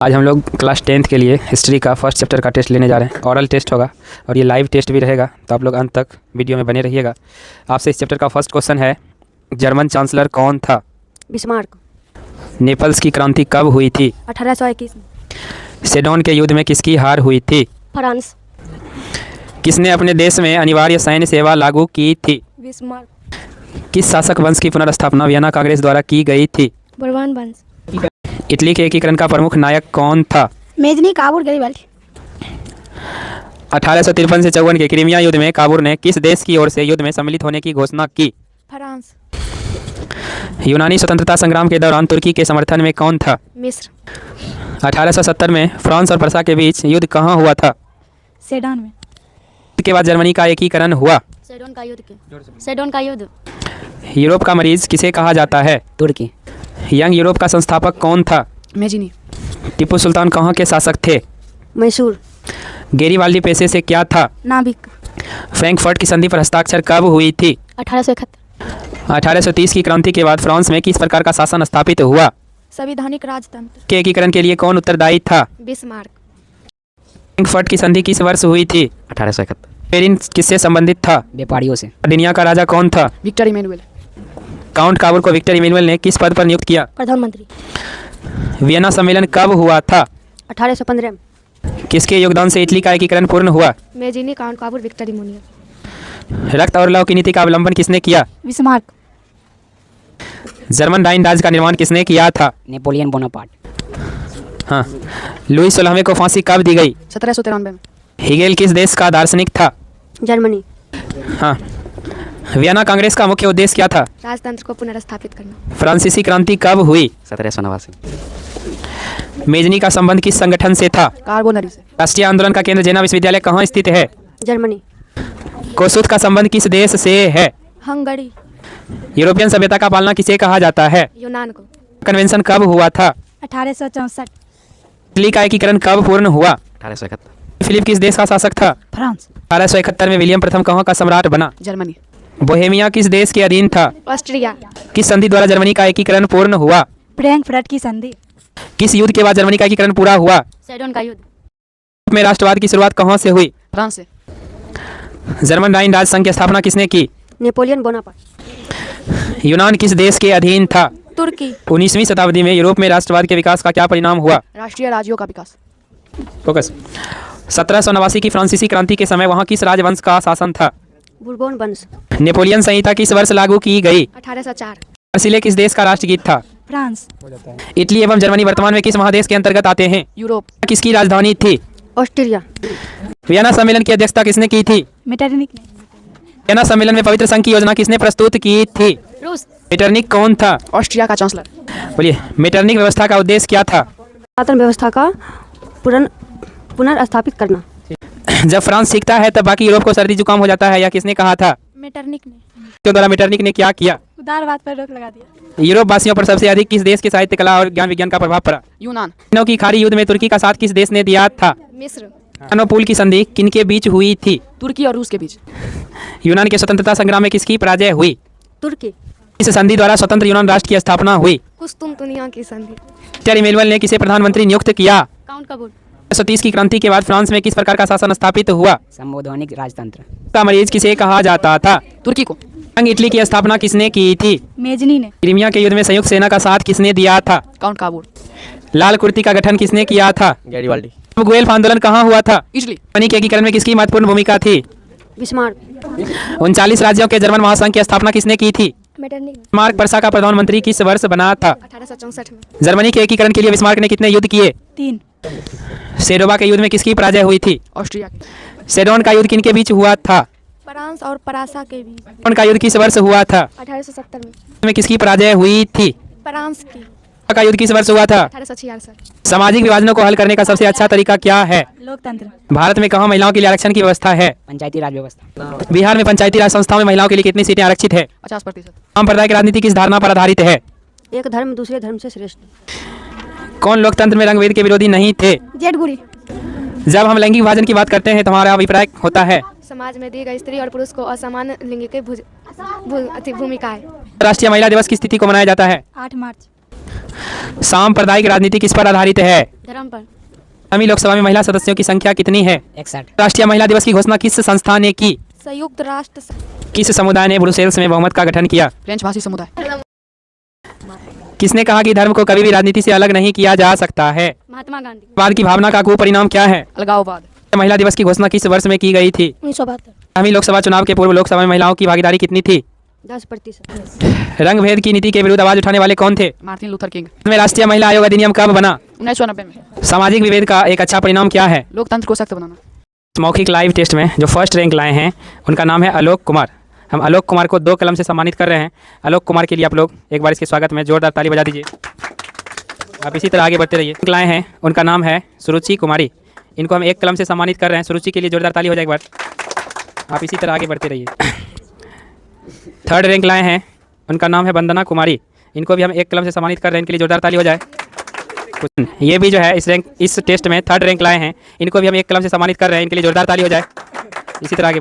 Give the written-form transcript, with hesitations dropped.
आज हम लोग क्लास 10th के लिए हिस्ट्री का फर्स्ट चैप्टर का टेस्ट लेने जा रहे हैं। ऑरल टेस्ट होगा और ये लाइव टेस्ट भी रहेगा, तो आप लोग अंत तक वीडियो में बने रहिएगा। आपसे इस चैप्टर का फर्स्ट क्वेश्चन है, जर्मन चांसलर कौन था? बिस्मार्क। नेपल्स की क्रांति कब हुई थी? 1821 में। सेडोन के युद्ध में किसकी हार हुई थी? फ्रांस। किसने अपने देश में अनिवार्य सैन्य सेवा लागू की थी? बिस्मार्क। किस शासक वंश की पुनर्स्थापना वियना कांग्रेस द्वारा की गई थी? बर्बन वंश। इटली के एकीकरण का प्रमुख नायक कौन था? मेजनी काबुल गरीबाल्दी। 1853 से 54 के क्रीमिया युद्ध में काबुल ने किस देश की ओर से युद्ध में सम्मिलित होने की घोषणा की? फ्रांस। यूनानी स्वतंत्रता संग्राम के दौरान तुर्की के समर्थन में कौन था? मिस्र। 1870 में फ्रांस और प्रसा के बीच युद्ध कहाँ हुआ था? सेडोन में। युद्ध के बाद जर्मनी का एकीकरण हुआ। सेडोन का युद्ध। यूरोप का मरीज किसे कहा जाता है? तुर्की। यंग यूरोप का संस्थापक कौन था? मेजिनी। टिप्पू सुल्तान कहाँ के शासक थे? मैसूर। गेरिबाल्डी पेशे से क्या था? नाविक। फ्रैंकफर्ट की संधि पर हस्ताक्षर कब हुई थी? 1871। 1830 की क्रांति के बाद फ्रांस में किस प्रकार का शासन स्थापित हुआ? संवैधानिक राजतंत्र। के एकीकरण के लिए कौन उत्तरदायी था? बिस्मार्क। फ्रैंकफर्ट की संधि किस वर्ष हुई थी? 1871। पेरिन किससे संबंधित था? व्यापारियों से। दुनिया का राजा कौन था? Victor Emmanuel. काउंट काबुल को विक्टर इमैनुअल ने किस पद पर नियुक्त किया? प्रधानमंत्री। वियना सम्मेलन कब हुआ था? 1815 में। किसके योगदान से इटली का एकीकरण पूर्ण हुआ? Mazzini Count Cavour Victor Emmanuel. रक्त और लौह की नीति का अवलंबन किसने किया? बिस्मार्क। जर्मन डाइन राज्य का निर्माण किसने किया था? Napoleon Bonaparte. हाँ। लुई 16वें को फांसी कब दी गई? 1793 में। हिगेल किस देश का दार्शनिक था? जर्मनी। हाँ। वियना कांग्रेस का मुख्य उद्देश्य क्या था? राजतंत्र को पुनर्स्थापित करना। फ्रांसीसी क्रांति कब हुई? 1789। मेजनी का संबंध किस संगठन से था? कार्बोनरी से। राष्ट्रीय आंदोलन का केंद्र जेना विश्वविद्यालय कहाँ स्थित है? जर्मनी। कोसुत का संबंध किस देश से है? हंगरी। यूरोपियन सभ्यता का पालना किसे कहा जाता है? यूनान को। कन्वेंशन कब हुआ था? 1864। इटली का एकीकरण कब पूर्ण हुआ? 1871। फिलिप किस देश का शासक था? फ्रांस। 1871 में विलियम प्रथम कहाँ का सम्राट बना? जर्मनी। बोहेमिया किस देश के अधीन था? ऑस्ट्रिया। किस संधि द्वारा जर्मनी का एकीकरण पूर्ण हुआ? फ्रैंकफर्ट की संधि। किस युद्ध के बाद जर्मनी का एकीकरण पूरा हुआ? सेडोन का युद्ध। यूरोप में राष्ट्रवाद की शुरुआत कहाँ से हुई? फ्रांस से। जर्मन डाइन राज संघ की स्थापना किसने की? Napoleon Bonaparte. यूनान किस देश के अधीन था? तुर्की। 19वीं शताब्दी में यूरोप में राष्ट्रवाद के विकास का क्या परिणाम हुआ? राष्ट्रीय राज्यों का विकास। फोकस। 1789 की फ्रांसीसी क्रांति के समय वहाँ किस राजवंश का शासन था? बुर्बोन वंश। नेपोलियन संहिता किस वर्ष लागू की गई? 1804। मार्सिले किस देश का राष्ट्रगीत था? फ्रांस। इटली एवं जर्मनी वर्तमान में किस महादेश के अंतर्गत आते हैं? यूरोप। किसकी राजधानी थी? ऑस्ट्रिया। वियना सम्मेलन की अध्यक्षता किसने की थी? मेटरनिक ने। वियना सम्मेलन में पवित्र संघ की योजना किसने प्रस्तुत की थी? रूस। मेटरनिक कौन था? ऑस्ट्रिया का चांसलर। बोलिए, मेटरनिक व्यवस्था का उद्देश्य क्या था? शासन व्यवस्था का पुनर्स्थापित करना। जब फ्रांस सीखता है तब बाकी यूरोप को सर्दी जुकाम हो जाता है, या किसने कहा था? मेटरनिक ने। क्यों द्वारा मेटरनिक ने क्या किया? उदारवाद पर रोक लगा दिया। यूरोप वासियों पर सबसे अधिक किस देश के साहित्य, कला और ज्ञान विज्ञान का प्रभाव पड़ा? यूनान। तीनों की खाड़ी युद्ध में तुर्की का साथ किस देश ने दिया था? मिस्र। अनोपुल की संधि किनके बीच हुई थी? तुर्की और रूस के बीच। यूनान के स्वतंत्रता संग्राम में किसकी पराजय हुई? तुर्की। इस संधि द्वारा स्वतंत्र यूनान राष्ट्र की स्थापना हुई। कुस्तुनतुनिया की संधि। विक्टर इमैनुअल ने किसे प्रधानमंत्री नियुक्त किया? काउंट काबुल। 1930 की क्रांति के बाद फ्रांस में किस प्रकार का शासन स्थापित हुआ? संवैधानिक राजतंत्र। का मरीज किसे कहा जाता था? तुर्की को। यंग इटली की स्थापना किसने की थी? मेजनी ने। क्रीमिया के युद्ध में संयुक्त सेना का साथ किसने दिया था? काउंट काबुल। लाल कुर्ती का गठन किसने किया था? गैरिबाल्डी। गुएल्फ आंदोलन कहाँ हुआ था? इटली। जर्मनी के एकीकरण में किसकी महत्वपूर्ण भूमिका थी? बिस्मार्क। 39 राज्यों के जर्मन महासंघ की स्थापना किसने की थी? मेटरनिक ने। बिस्मार्क प्रसा का प्रधानमंत्री किस वर्ष बना था? 1864 में। जर्मनी के एकीकरण के लिए बिस्मार्क ने कितने युद्ध किए? 3। सेडोवा के युद्ध में किसकी पराजय हुई थी? ऑस्ट्रिया। सेडोन का युद्ध किनके बीच हुआ था? फ्रांस और परासा के बीच। सेडोन का युद्ध किस वर्ष हुआ था? 1870 में। में किसकी पराजय हुई थी? फ्रांस की। का युद्ध किस वर्ष हुआ था? 1866। सामाजिक विभाजनों को हल करने का सबसे अच्छा तरीका क्या है? लोकतंत्र। भारत में कहाँ महिलाओं के लिए आरक्षण की व्यवस्था है? पंचायती राज व्यवस्था। बिहार में पंचायती राज संस्थाओं में महिलाओं के लिए कितनी सीटें आरक्षित है? 50%। सांप्रदायिक राजनीति किस धारणा पर आधारित है? एक धर्म दूसरे धर्म से श्रेष्ठ। कौन लोकतंत्र में रंगभेद के विरोधी नहीं थे? जेठगुरी। जब हम लैंगिक विभाजन की बात करते हैं तो हमारा अभिप्राय होता है समाज में दी गई स्त्री और पुरुष को असमान लिंग की भूमिका है। राष्ट्रीय महिला दिवस की तिथि को मनाया जाता है? 8 मार्च। सांप्रदायिक राजनीति किस पर आधारित है? धर्म पर। आगामी लोकसभा में महिला सदस्यों की संख्या कितनी है? 61। राष्ट्रीय महिला दिवस की घोषणा किस संस्था ने की? संयुक्त राष्ट्र किस समुदाय ने ब्रुसेल्स में बहुमत का गठन किया? फ्रेंच भाषी समुदाय। किसने कहा कि धर्म को कभी भी राजनीति से अलग नहीं किया जा सकता है? महात्मा गांधी। वाद की भावना का कुपरिणाम क्या है? अलगाववाद। महिला दिवस की घोषणा किस वर्ष में की गई थी? 1972। आगामी लोकसभा चुनाव के पूर्व लोकसभा में महिलाओं की भागीदारी कितनी थी? 10%। रंग भेद की नीति के विरुद्ध आवाज उठाने वाले कौन थे? Martin Luther king. में राष्ट्रीय महिला आयोग अधिनियम कब बना? 1990 में। सामाजिक विभेद का एक अच्छा परिणाम क्या है? लोकतंत्र को सख्त बनाना। मौखिक लाइव टेस्ट में जो फर्स्ट रैंक लाए हैं उनका नाम है आलोक कुमार। हम आलोक कुमार को 2 कलम से सम्मानित कर रहे हैं। आलोक कुमार के लिए आप लोग एक बार इसके स्वागत में जोरदार ताली बजा दीजिए। आप इसी तरह आगे बढ़ते रहिए। लाए हैं उनका नाम है सुरुचि कुमारी। इनको हम 1 कलम से सम्मानित कर रहे हैं। सुरुचि के लिए जोरदार ताली हो जाए एक बार। आप इसी तरह आगे बढ़ते रहिए। 3rd रैंक लाए हैं उनका नाम है वंदना कुमारी। इनको भी हम 1 कलम से सम्मानित कर रहे हैं। इनके लिए जोरदार ताली हो जाए। ये भी जो है इस टेस्ट में 3rd रैंक लाए हैं। इनको भी हम 1 कलम से सम्मानित कर रहे हैं। इनके लिए जोरदार ताली हो जाए। इसी तरह आगे